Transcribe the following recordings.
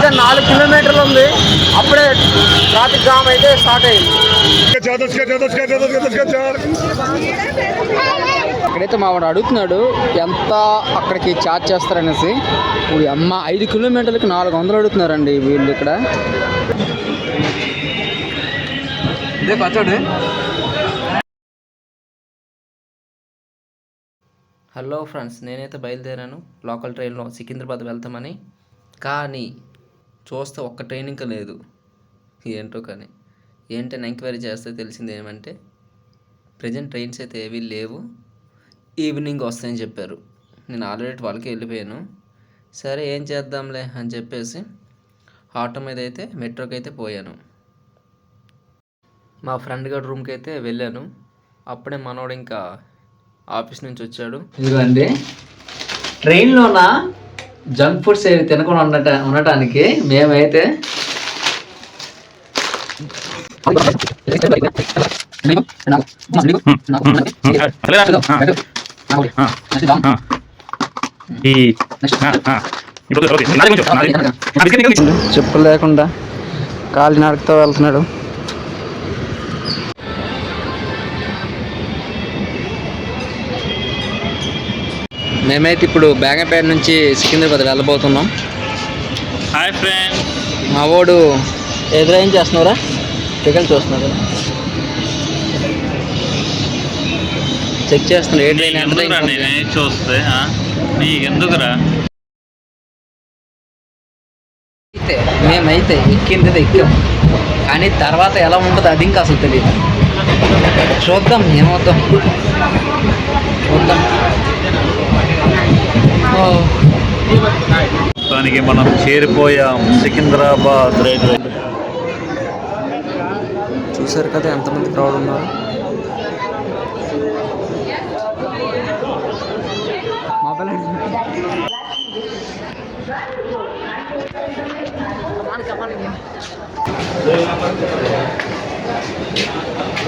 ఇంకా 4 కిలోమీటర్లు ఉంది, అప్పుడే ట్రాఫిక్ జామ్ అయితే స్టార్ట్ అయింది. ఇక్కడైతే మా వాడు అడుగుతున్నాడు ఎంత అక్కడికి ఛార్జ్ చేస్తారనేసి. ఇప్పుడు అమ్మ 5 కిలోమీటర్లకి 400 అడుగుతున్నారండి వీళ్ళు ఇక్కడ. ఇదే పచ్చడి. హలో ఫ్రెండ్స్, నేనైతే బయలుదేరాను లోకల్ ట్రైన్లో సికింద్రాబాద్ వెళ్తామని. కానీ చూస్తే ఒక్క ట్రైన్ ఇంకా లేదు. ఏంటో కానీ ఏంటని ఎంక్వైరీ చేస్తే తెలిసింది ఏమంటే ప్రజెంట్ ట్రైన్స్ అయితే ఏవీ లేవు, ఈవినింగ్ వస్తాయని చెప్పారు. నేను ఆల్రెడీ వాళ్ళకి వెళ్ళిపోయాను. సరే ఏం చేద్దాంలే అని చెప్పేసి ఆటో మీద అయితే మెట్రోకి అయితే పోయాను. మా ఫ్రెండ్ గారి రూమ్కి అయితే వెళ్ళాను. అప్పుడే మనోడు ఇంకా ఆఫీస్ నుంచి వచ్చాడు. ఇదిగోండి, ట్రైన్లోన జంక్ ఫుడ్స్ ఏవి తినకుండా ఉండటానికి మేమైతే చెప్పులు లేకుండా కాలినడకతో వెళ్తున్నాడు. మేమైతే ఇప్పుడు బేగంపేట నుంచి సికింద్రాబాద్ వెళ్ళబోతున్నాం. హాయ్ ఫ్రెండ్, మా వాడు ఎదురు ఏం చేస్తున్నారా? టికెట్ చూస్తున్నారు, చెక్ చేస్తున్నాడు. ఏ ట్రైన్ ఎంత చూస్తే నీకెందుకురా? అయితే మేమైతే ఎక్కింది ఎక్కాం, కానీ తర్వాత ఎలా ఉంటుందో అది ఇంకా అసలు తెలియదు. చూద్దాం ఏమవుతాం, చూద్దాం. దానికి మనం చేరిపోయాం సికింద్రాబాద్ రైల్వే. చూసారు కదా ఎంతమంది క్రౌడ్ ఉన్నారు.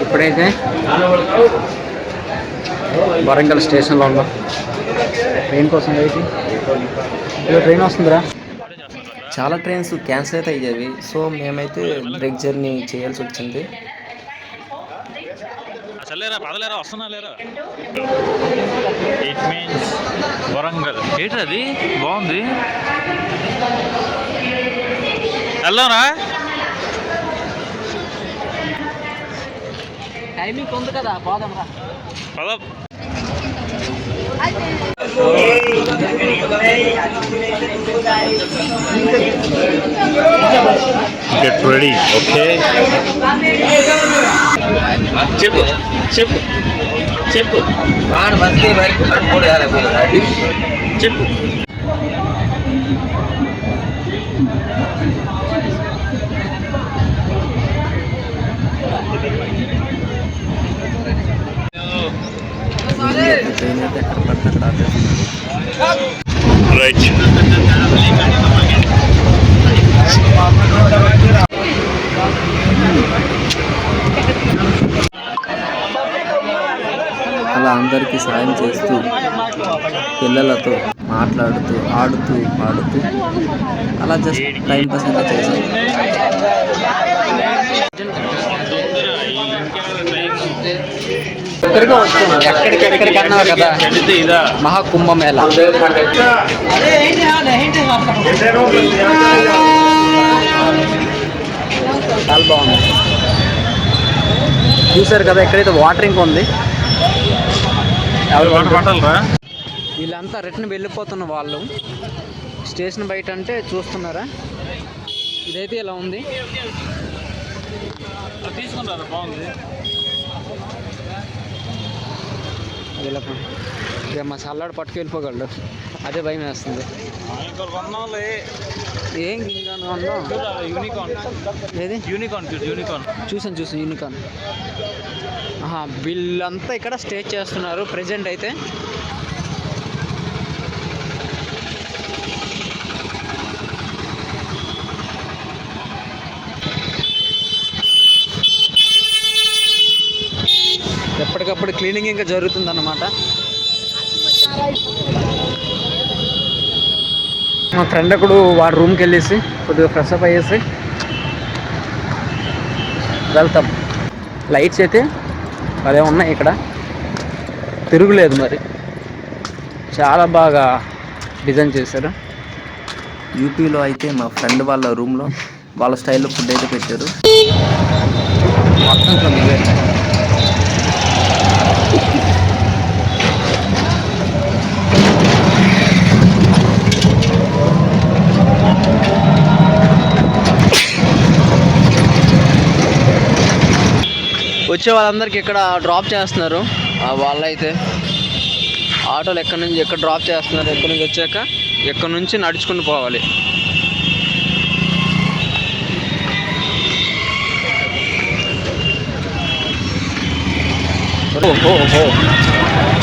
ఇప్పుడైతే వరంగల్ స్టేషన్లో ఉన్నాం. ట్రైన్ కోసం వెయిటింగ్. ట్రైన్ వస్తుందిరా. చాలా ట్రైన్స్ క్యాన్సిల్ అయితే అయ్యేవి, సో మేమైతే బ్రేక్ జర్నీ చేయాల్సి వచ్చింది. It means Warangal. ఏంటది బాగుంది, వెళ్దాంరా. టైమింగ్ ఉంది కదా, పోదాంరా. Get ready, okay? చెప్పు చెప్పు చెప్పు చెప్పు. రైట్. అలా అందరికీ సాయం చేస్తూ పిల్లలతో మాట్లాడుతూ ఆడుతూ పాడుతూ అలా జస్ట్ టైం పాస్ అయితే చేశాను. ఎక్కడికి అన్నావు కదా, మహాకుంభమేళ. చాలా బాగుంది. చూసారు కదా ఎక్కడైతే వాటరింగ్ ఉంది. వీళ్ళంతా రిటర్న్ వెళ్ళిపోతున్న వాళ్ళు స్టేషన్ బయట అంటే చూస్తున్నారా. ఇదైతే ఇలా ఉంది. తీసుకున్నారా? బాగుంది. ఇక మా చల్లాడు పట్టుకు వెళ్ళిపోగలడు, అదే భయం వేస్తుంది. ఏం ఏది యూనికార్న్ చూసాను యూనికార్న్. వీళ్ళంతా ఇక్కడ స్టే చేస్తున్నారు ప్రెజెంట్ అయితే. ఎప్పటికప్పుడు క్లీనింగ్ ఇంకా జరుగుతుందన్నమాట. మా ఫ్రెండ్ ఒకడు వాడు రూమ్కి వెళ్ళేసి కొద్దిగా ఫ్రెష్ అప్ అయ్యేసి వెళ్తాం. లైట్స్ అయితే అదే ఉన్నాయి, ఇక్కడ తిరుగులేదు, మరి చాలా బాగా డిజైన్ చేశారు. యూపీలో అయితే మా ఫ్రెండ్ వాళ్ళ రూమ్లో వాళ్ళ స్టైల్లో ఫుడ్ అయితే పెట్టారు. మొత్తం చూడండి. వచ్చే వాళ్ళందరికీ ఇక్కడ డ్రాప్ చేస్తున్నారు. వాళ్ళైతే ఆటోలు ఎక్కడి నుంచి ఎక్కడ డ్రాప్ చేస్తున్నారు. ఎక్కడి నుంచి వచ్చాక ఎక్కడి నుంచి నడుచుకుని పోవాలి.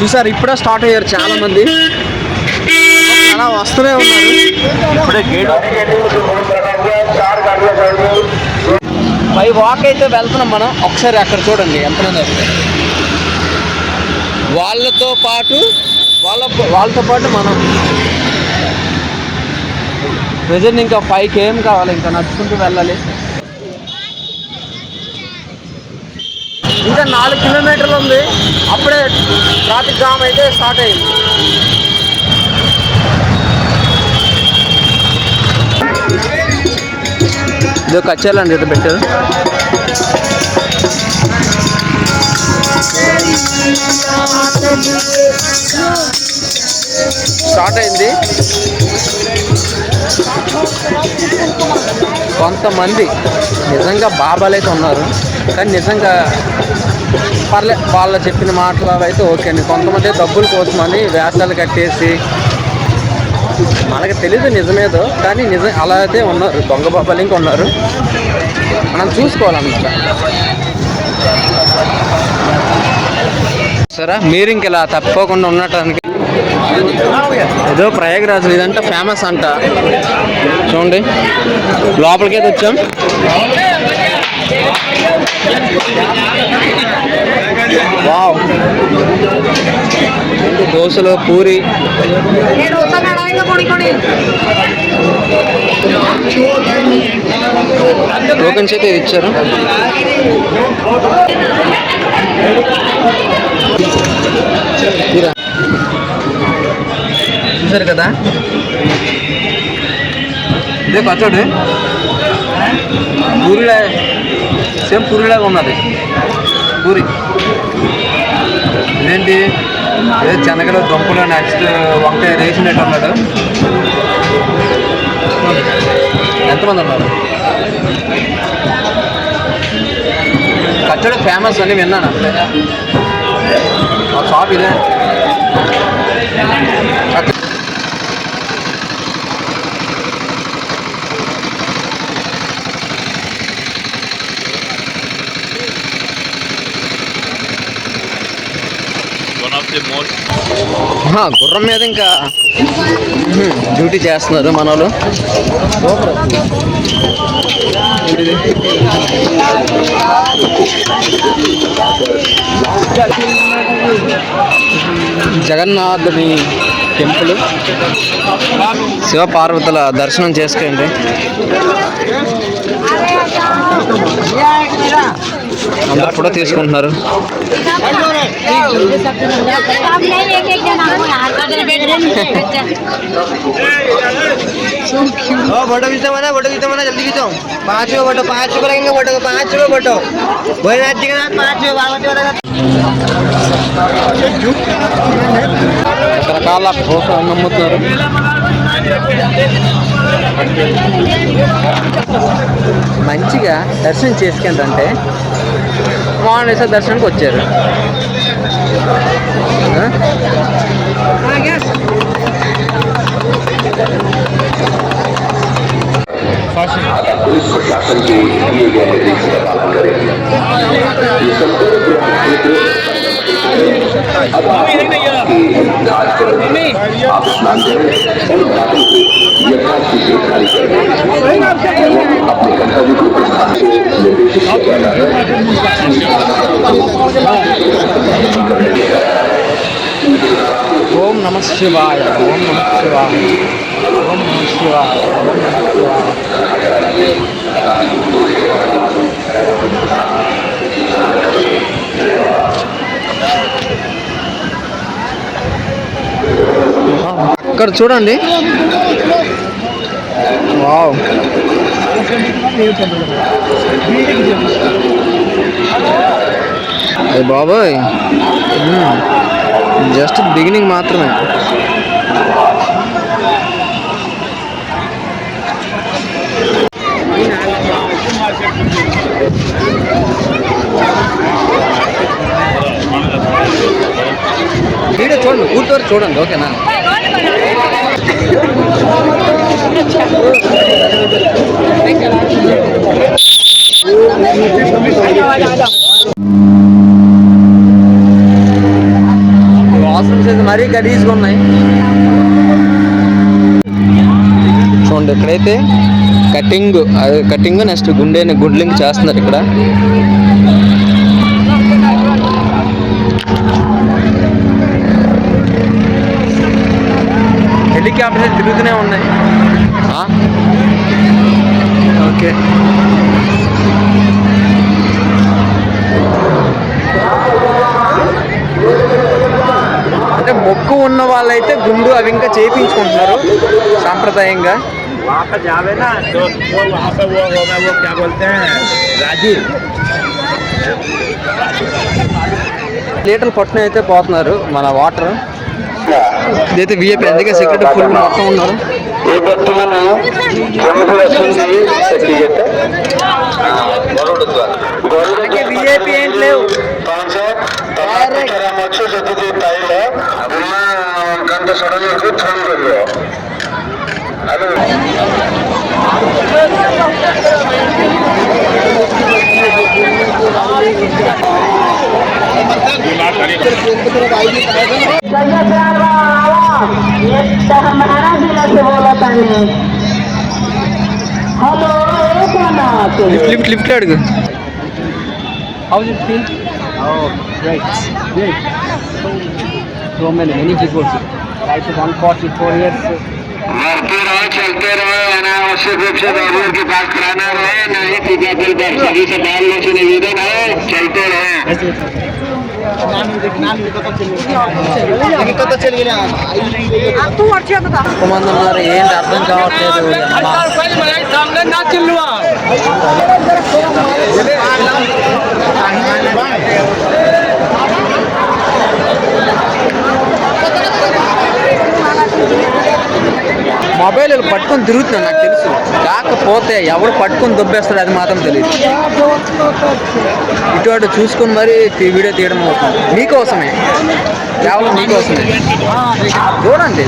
చూసారు, ఇప్పుడే స్టార్ట్ అయ్యారు చాలా మంది, అలా వస్తూనే ఉన్నారు. ఇప్పుడే గేట్ బై వాక్ అయితే వెళ్తున్నాం మనం. ఒకసారి అక్కడ చూడండి ఎంతమంది వస్తారు. వాళ్ళతో పాటు మనం ప్రెజెంట్ ఇంకా 5 km కావాలి, ఇంకా నడుచుకుంటూ వెళ్ళాలి. ఇంకా 4 కిలోమీటర్లు ఉంది. అప్పుడే ట్రాఫిక్ జామ్ అయితే స్టార్ట్ అయింది. ఇది కచ్చేలండి, ఇది పెట్టారు. స్టార్ట్ అయింది. కొంతమంది నిజంగా బాబాలు అయితే ఉన్నారు, కానీ నిజంగా పర్లేదు, వాళ్ళు చెప్పిన మాటలు అయితే ఓకే అండి. కొంతమంది డబ్బుల కోసమని వేషాలు కట్టేసి, మనకి తెలీదు నిజమేదో, కానీ నిజం అలా అయితే ఉన్నారు. దొంగ బాబాలు ఇంకా ఉన్నారు, మనం చూసుకోవాలన్నమాట. సరే, మీరు ఇంక ఇలా తప్పకుండా ఉండటానికి ఏదో ప్రయాగరాజ్ ఇదంటే ఫేమస్ అంట. చూడండి, లోపలికైతే వచ్చాం. వావ్, దోశలు, పూరి, టోకెన్స్ అయితే ఇచ్చారు. చూసారు కదా, ఇదే పచ్చడి. పూరిలా, సేమ్ పూరిలాగా ఉన్నది పూరి. ఇదేంటి, ఏదో శనగలు, దుంపలు, నెక్స్ట్ వంకాయ వేసినట్టు అన్నాడు. ఎంతమంది ఉన్నారు? పచ్చడి ఫేమస్ అని విన్నాను. ఆ షాప్ ఇదే. గుర్రం మీద ఇంకా డ్యూటీ చేస్తున్నారు మన వాళ్ళు. జగన్నాథుని టెంపుల్, శివపార్వతుల దర్శనం చేసుకోండి. అందరు ఫోటో తీసుకుంటున్నారు. फोटो खींचो मना जल्दी खींचो। 5 फोटो 5 रुपये लगेंगे फोटो को 5 रुपये फोटो। भोलेनाथ जी के साथ 5 रुपये बागवती वाला రకరకాల ఫోటో నమ్ముతారు. మంచిగా దర్శనం చేసుకుంటే మార్నింగ్ దర్శనానికి వచ్చారు. पुलिस प्रशासन के दिए गए निर्देश का पालन करें। ये अब आप स्नान करें और घाटों को यथाशीघ्र खाली करें। अपने कर्तव्य को प्रस्थान से निर्देशित किया जाता है। ओम नमः శివాయ, ఓం నమః శివాయ, ఓం నమః శివాయ, ఓం నమః శివాయ. ఇక్కడ చూడండి, వావ్, అయ్య బాబోయ్, జస్ట్ బిగినింగ్ మాత్రమే. వీడియో చూడండి, పూర్తి వరకు చూడండి, ఓకేనా? వాష్రూమ్స్ అయితే మరీ గలీజ్గా ఉన్నాయి. చూడండి, ఇక్కడైతే కటింగ్ నెక్స్ట్ గుండ్లింగ్ చేస్తున్నారు ఇక్కడ. హెలికాప్టర్స్ తిరుగుతూనే ఉన్నాయి. ఓకే, అంటే మొక్కు ఉన్న వాళ్ళైతే గుండు అవి ఇంకా చేయించుకుంటున్నారు సాంప్రదాయంగా. లీటర్లు పట్టున అయితే పోతున్నారు మన వాటర్. ఇదైతే విఐపి, అందుకే సెక్యూరిటీ ఫుల్ మొత్తం ఉన్నారు. విఐపి ఏంటి లేవు. లిఫ్ట్ అడుగు. How does it feel? Oh, great. So many people. Like 144 years. चलते रहो, अनावश्यक रूप से डॉक्टर के पास खाना रहे, न ही टीकाकरण पर सभी सरकारों से निवेदन है, चलते रहे. కొంతమంది ఉన్నారు, ఏంటి అర్థం కావట్లేదు. మొబైల్ పట్టుకొని తిరుగుతున్నాను నాకు తెలుసు, కాకపోతే ఎవడు పట్టుకొని దొబ్బేస్తాడు అది మాత్రం తెలియదు. ఇటు చూసుకొని మరి వీడియో తీయడం అవుతుంది. మీకోసమే, కేవలం మీకోసమే. చూడండి,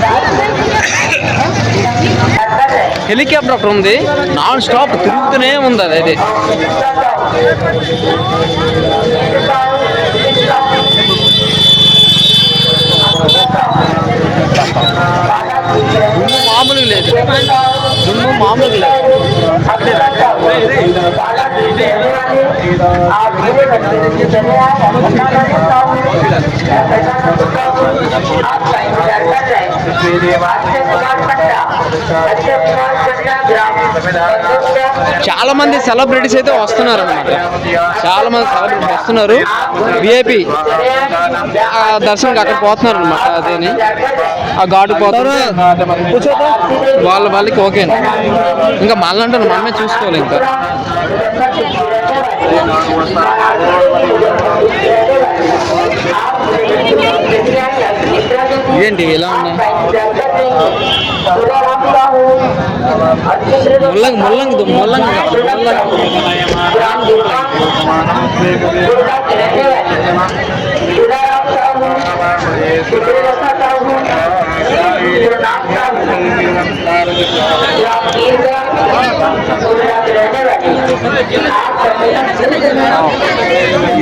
హెలికాప్టర్ ఒకటి ఉంది, నాన్ స్టాప్ తిరుగుతూనే ఉంది. అదైతే మామూలుగా లేదు, మామూలుగా లేదు. చాలా మంది సెలబ్రిటీస్ అయితే వస్తున్నారు అన్నమాట. చాలా మంది సెలబ్రిటీస్ వస్తున్నారు, విఐపి దర్శనం అక్కడ పోతున్నారు అనమాట. అదేని ఆ ఘాటు పోతారు వాళ్ళకి ఓకే. ఇంకా మళ్ళంటే మనమే చూసుకోవాలి. ఇంకా ఏంటి ఎలా ఉన్నాయి? ముల్లంగి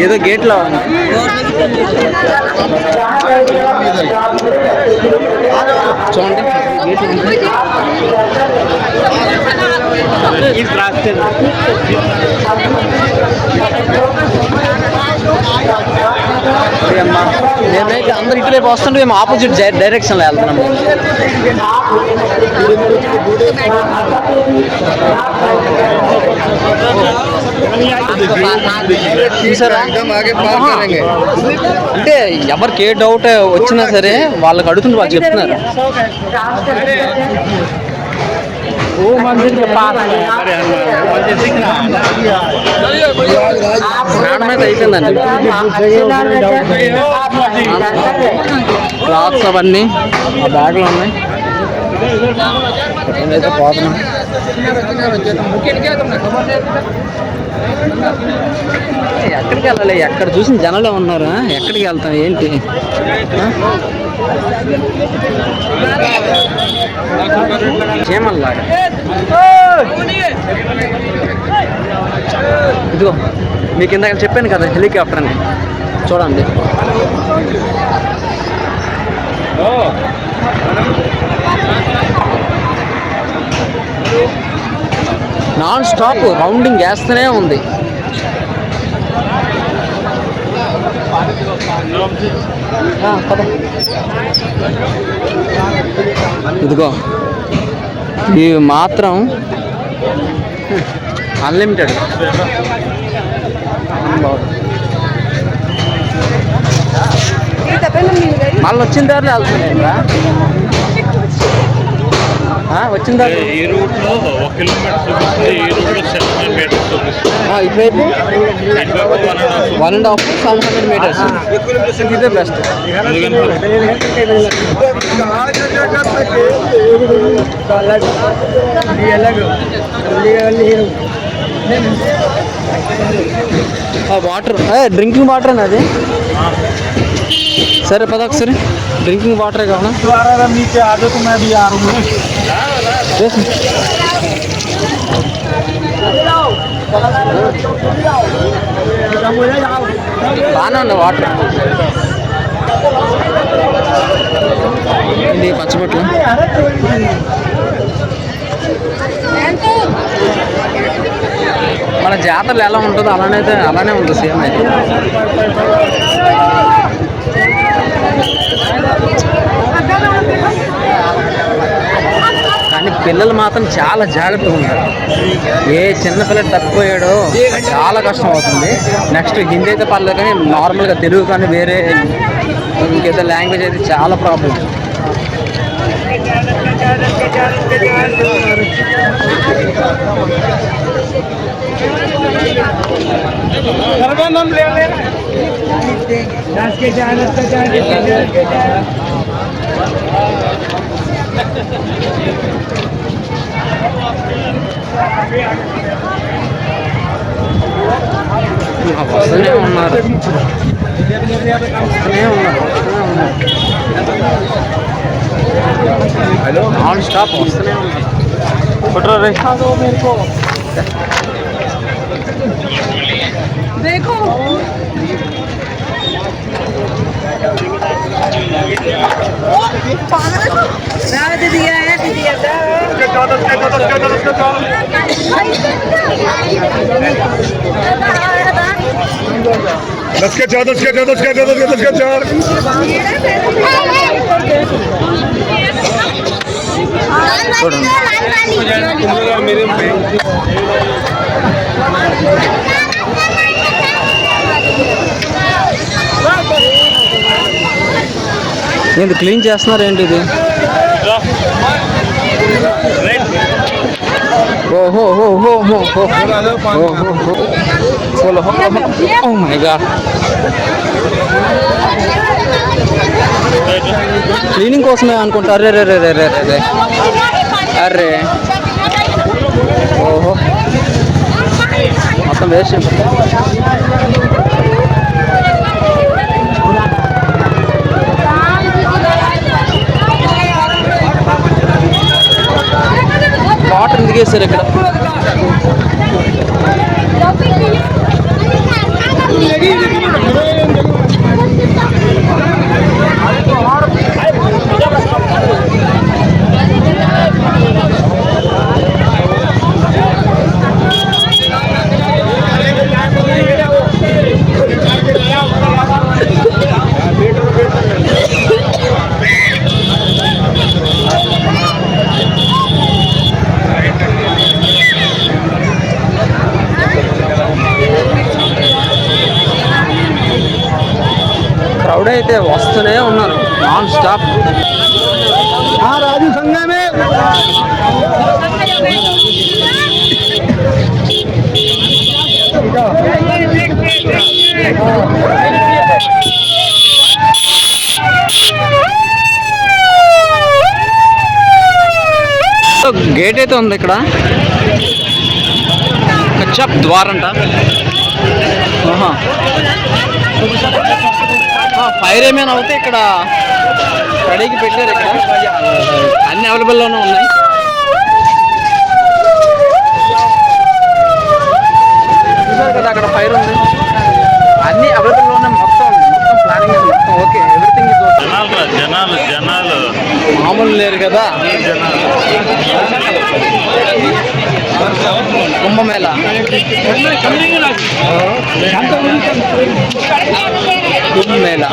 ఏదో గేట్లో చూడండి, గేట్ అమ్మా మేమైతే అందరు ఇటువైపు వస్తుంటే మేము ఆపోజిట్ డైరెక్షన్లో వెళ్తున్నాము. చూసారా? అంటే ఎవరికి ఏ డౌట్ వచ్చినా సరే వాళ్ళకి అడుగుతుంటే వాళ్ళు చెప్తున్నారు. ఓ మందిర్ స్నానం అయితే అయిపోయిందండి. క్లాత్స్ అవన్నీ ఆ బ్యాగ్లో ఉన్నాయి. నేనైతే పోతున్నా. ఎక్కడికి వెళ్ళాలి? ఎక్కడ చూసిన జనాలే ఉన్నారు. ఎక్కడికి వెళ్తాం ఏంటి? చీమల్లాగా. ఇదిగో మీకు ఇందాక చెప్పాను కదా హెలికాప్టర్ అని, చూడండి. నాన్ స్టాప్ రౌండింగ్ వేస్తూనే ఉంది. ఇదిగో ఇవి మాత్రం అన్లిమిటెడ్. మళ్ళీ వచ్చిన దారిలో వెళ్తున్నాయి. వచ్చిన దారి ఈ రూట్ లో 1 కిలోమీటర్ చూపిస్తుంది, ఈ రూట్ లో 700 మీటర్స్ చూపిస్తుంది. ఇటువైపు 1.5 700 మీటర్స్. ఇదే బెస్ట్. వాటర్ డ్రింకింగ్ వాటర్ అని అది. సరే పద ఒకసారి డ్రింకింగ్ వాటరే కావాలా? బాగానే ఉంది వాటర్. ఇది పచ్చబొట్లు. మన జాతరలు ఎలా ఉంటుందో అలానే ఉంది సేమ్ అయితే. కానీ పిల్లలు మాత్రం చాలా జాగ్రత్తగా ఉంటారు. ఏ చిన్నపిల్లలు తప్పిపోయాడో చాలా కష్టం అవుతుంది. నెక్స్ట్ హిందీ అయితే పర్లేదు, కానీ నార్మల్గా తెలుగు కానీ వేరే ఇంకేదో లాంగ్వేజ్ అయితే చాలా ప్రాబ్లం. వస్తూనే ఉన్నారు. నాన్ స్టాప్ వస్తూనే ఉన్నారు. देखो दावत दिया है दिया दस के चार ఏంటి క్లీన్ చేస్తున్నారు ఏంటి ఇది? ఓహో మై గాడ్. క్లీనింగ్ కోసమే అనుకుంటా. అరే రే రే రే రే రే అరే ఓహో మొత్తం వేస్ట్. వాటర్ ఎందుకు వేస్తారు ఇక్కడ? అయితే వస్తూనే ఉన్నారు నాన్ స్టాప్. राजू संघा में గేట్ అయితే ఉంది ఇక్కడ, కచ్చప్ ద్వారంట. ఫైర్ ఏమైనా అవుతే ఇక్కడ కడిగి పెట్టారు. ఇక్కడ అన్ని అవైలబుల్లోనే ఉన్నాయి. చూసారు కదా అక్కడ ఫైర్ ఉంది, అన్ని అవైలబుల్లో ఉన్నాయి. మొత్తం ప్లానింగ్ ఉంది, మొత్తం ఓకే, ఎవ్రీథింగ్ ఇస్ ఓకే. జనాలు మామూలు లేరు కదా. కుంభమేళ కుంభమేళ.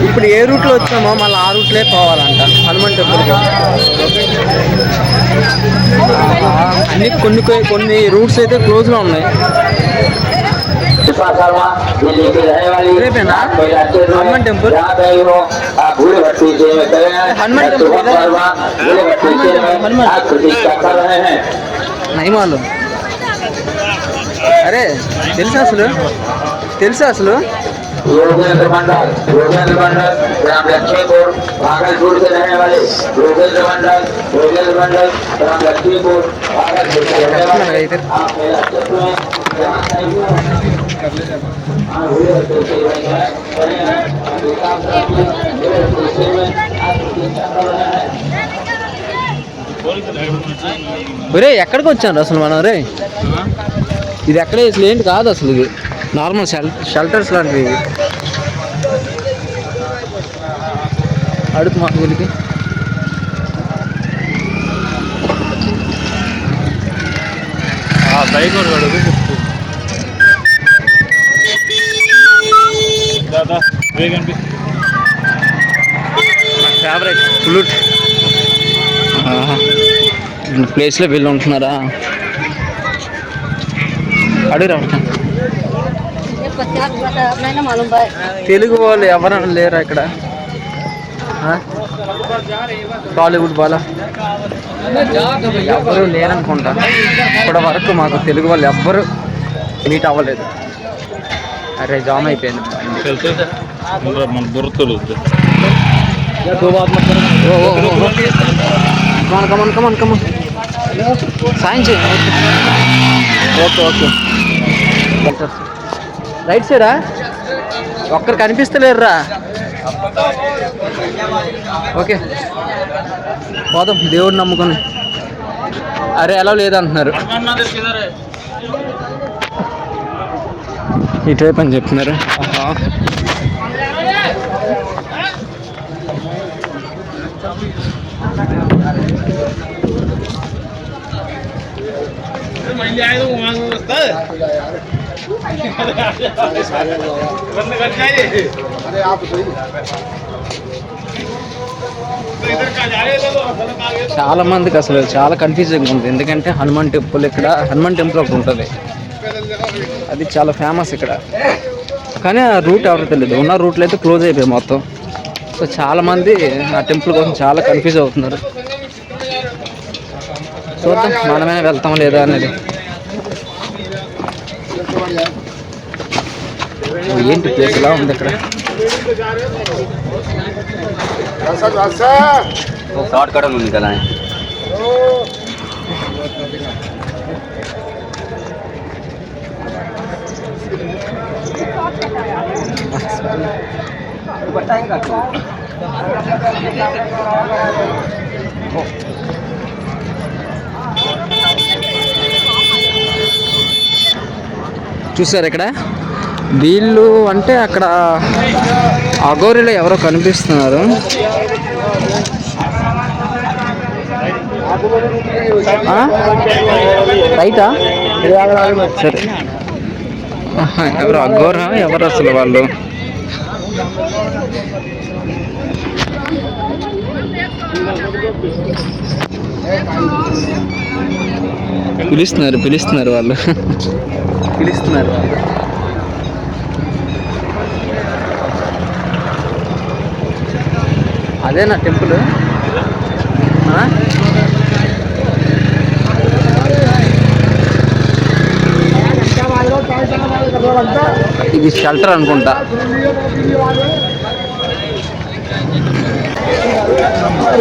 ఇప్పుడు ఏ రూట్లో వచ్చామో మళ్ళీ ఆ రూట్లే పోవాలంట హనుమాన్ టెంపుల్కి. అన్ని కొన్ని రూట్స్ అయితే క్లోజ్లో ఉన్నాయి. రేపేనా హనుమాన్ టెంపుల్? హనుమాన్ టెంపుల్ నైమాలు. అరే తెలుసా అసలు योगेंद्र मंडल ग्राम लक्ष्मीपुर भागलपुर से रहने वाले योगेंद्र मंडल ग्राम लक्ष्मीपुर भागलपुर से रहने वाले आप मेरा क्षेत्र में ఒరే ఎక్కడికి వచ్చాను అసలు మనం? రే ఇది ఎక్కడ అసలు ఏంటి కాదు అసలు, ఇది నార్మల్ షెల్టర్స్ లాంటివి. ఇవి అడుగు మాకు వీళ్ళకి. బైక్ ఫేవరెట్ ఫ్లూట్ ప్లేస్లో వెళ్ళి ఉంటున్నారా? అడుగురా. తెలుగు వాళ్ళు ఎవరైనా లేరా ఇక్కడ? టాలీవుడ్ వాళ్ళ ఎవరు లేరనుకుంటా. ఇప్పటి వరకు మాకు తెలుగు వాళ్ళు ఎవ్వరు మీట్ అవ్వలేదు. అరే జామ్ అయిపోయింది. మన బుర్రతలు కమన్ సాయం చేయండి. ఓకే రైట్ సైడా? ఒక్కరు కనిపిస్తలేరురా. ఓకే పోదాం దేవుడిని నమ్ముకొని. అరే ఎలా లేదంటున్నారు, ఇటువైపు అని చెప్తున్నారు. చాలా మందికి అసలు చాలా కన్ఫ్యూజింగ్ ఉంది. ఎందుకంటే హనుమాన్ టెంపుల్ ఒకటి ఉంటుంది, అది చాలా ఫేమస్ ఇక్కడ. కానీ ఆ రూట్ ఎవరో తెలియదు. ఉన్న రూట్లు అయితే క్లోజ్ అయిపోయాయి మొత్తం. సో చాలామంది ఆ టెంపుల్ కోసం చాలా కన్ఫ్యూజ్ అవుతున్నారు. చూద్దాం మనమే వెళ్తాం లేదా అనేది. ఏంటి ప్లేస్ ఎలా ఉంది ఇక్కడ? షార్ట్ కట్ ఉంది కదా. చూసారు ఇక్కడ వీళ్ళు అంటే అక్కడ అఘోరిలో ఎవరో కనిపిస్తున్నారు. రైటా? సరే ఎవరు అఘోరా ఎవరు అసలు వాళ్ళు? పిలుస్తున్నారు వాళ్ళు పిలుస్తున్నారు. అదేనా టెంపుల్? ఇది షెల్టర్ అనుకుంటా.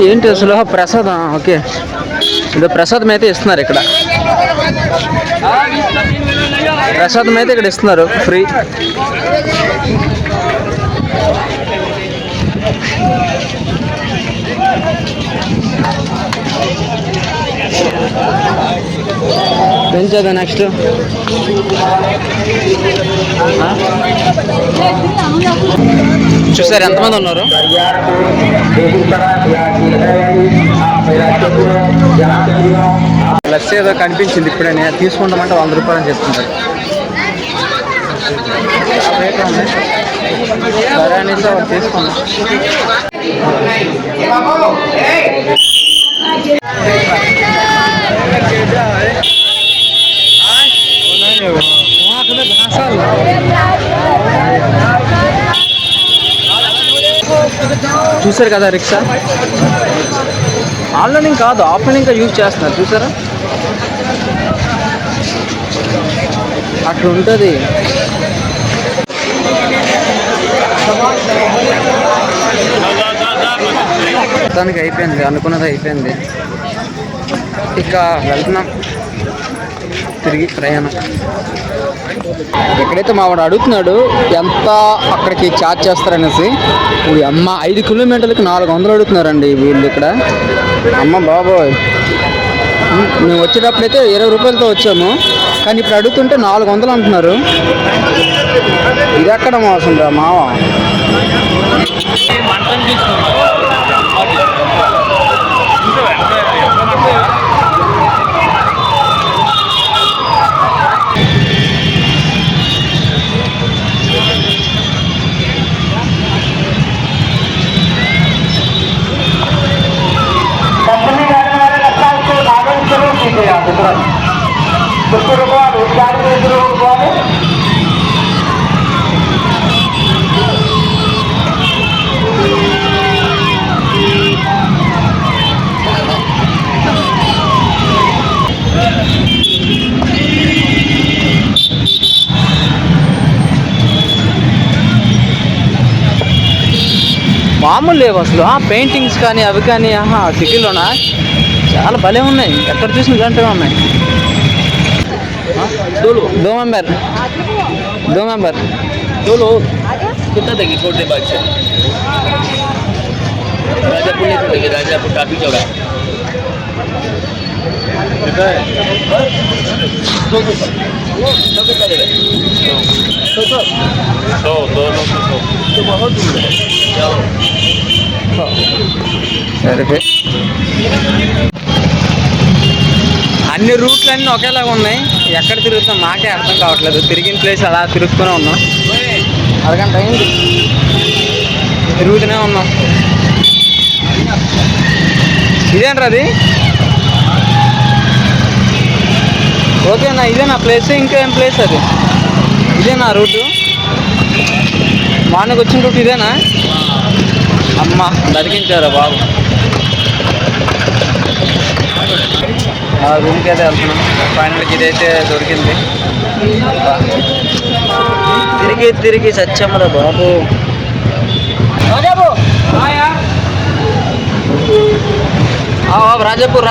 ఏంటి అసలు ప్రసాదం? ఓకే, ఏదో ప్రసాదం అయితే ఇస్తున్నారు ఇక్కడ. ప్రసాదం అయితే ఇక్కడ ఇస్తున్నారు ఫ్రీ. పెంచదా నెక్స్ట్? చూసారు ఎంతమంది ఉన్నారు? లస్సీ ఏదో కనిపించింది ఇప్పుడే, నేను తీసుకుంటామంటే 100 రూపాయలు అని చెప్తుంటారు. సరే అనేసి తీసుకున్నాం. చూసారు కదా రిక్షా ఆన్లైన్ కాదు ఆఫ్లైన్ ఇంకా యూజ్ చేస్తున్నారు. చూసారా అట్లా ఉంటుంది. మొత్తానికి అయిపోయింది, అనుకున్నది అయిపోయింది. ఇక వెళ్తున్నాం తిరిగి ప్రయాణం. ఎక్కడైతే మా వాడు అడుగుతున్నాడు ఎంత అక్కడికి ఛార్జ్ చేస్తారనేసి. ఇప్పుడు అమ్మ 5 కిలోమీటర్లకి 400 అడుగుతున్నారండి వీళ్ళు ఇక్కడ. అమ్మ బాబోయ్, మేము వచ్చేటప్పుడైతే 20 రూపాయలతో వచ్చాము, కానీ ఇప్పుడు అడుగుతుంటే 400 అంటున్నారు. ఇది ఎక్కడ మోసం రా మావా. మామూలు లేవు అసలు. పెయింటింగ్స్ కానీ అవి కానీ సిటీలోనా చాలా భలే ఉన్నాయి. ఎక్కడ చూసిన ఇలాంటివి ఉన్నాయి. 2 మెంబర్ कितना देगी छोटे बाग से राजापुर नहीं छोड़ेगी राजापुर काफी चौड़ा कितना है 100 कितना दे रहे 100 दोनों को 100 तो बहुत दूर है जाओ సరే. అన్ని రూట్లన్నీ ఒకేలాగా ఉన్నాయి. ఎక్కడ తిరుగుతాం మాకే అర్థం కావట్లేదు. తిరిగిన ప్లేస్ అలా తిరుగుతూనే ఉన్నాం. అరగంట అయింది తిరుగుతూనే ఉన్నాం. ఇదేంట్రా అది? ఓకేనా, ఇదేనా ప్లేస్? ఇంకేం ప్లేస్ అది? ఇదేనా రూటు? మార్నింగ్ వచ్చిన రూట్ ఇదేనా? అమ్మ బతికించారా బాబు. రూమ్కి అయితే వెళ్తున్నాం. ఫైనల్కి ఇదైతే దొరికింది. తిరిగి సత్యమరా బాబు. రాజాపూర్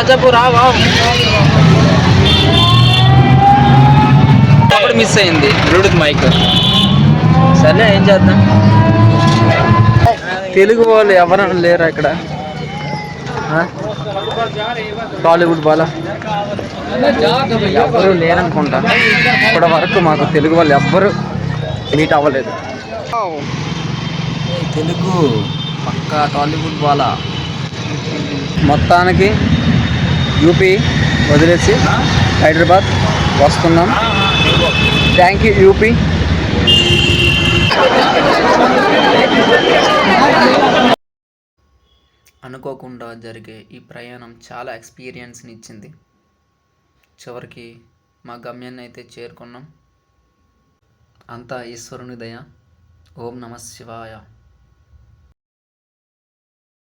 అప్పుడు మిస్ అయింది బ్లూటూత్ మైక్. సరే ఏం చేద్దాం. తెలుగు వాళ్ళు ఎవరైనా లేరా ఇక్కడ? టాలీవుడ్ బాల ఎవ్వరూ లేరనుకుంటా. ఇప్పటి వరకు మాకు తెలుగు వాళ్ళు ఎవ్వరు మీట్ అవ్వలేదు. తెలుగు పక్కా టాలీవుడ్ బాల. మొత్తానికి యూపీ వదిలేసి హైదరాబాద్ వస్తున్నాం. Thank you UP. అనుకోకుండా జరిగే ఈ ప్రయాణం చాలా ఎక్స్పీరియన్స్ని ఇచ్చింది. చివరికి మా గమ్యాన్ని అయితే చేరుకున్నాం. అంతా ఈశ్వరుని దయ. ఓం నమః శివాయ.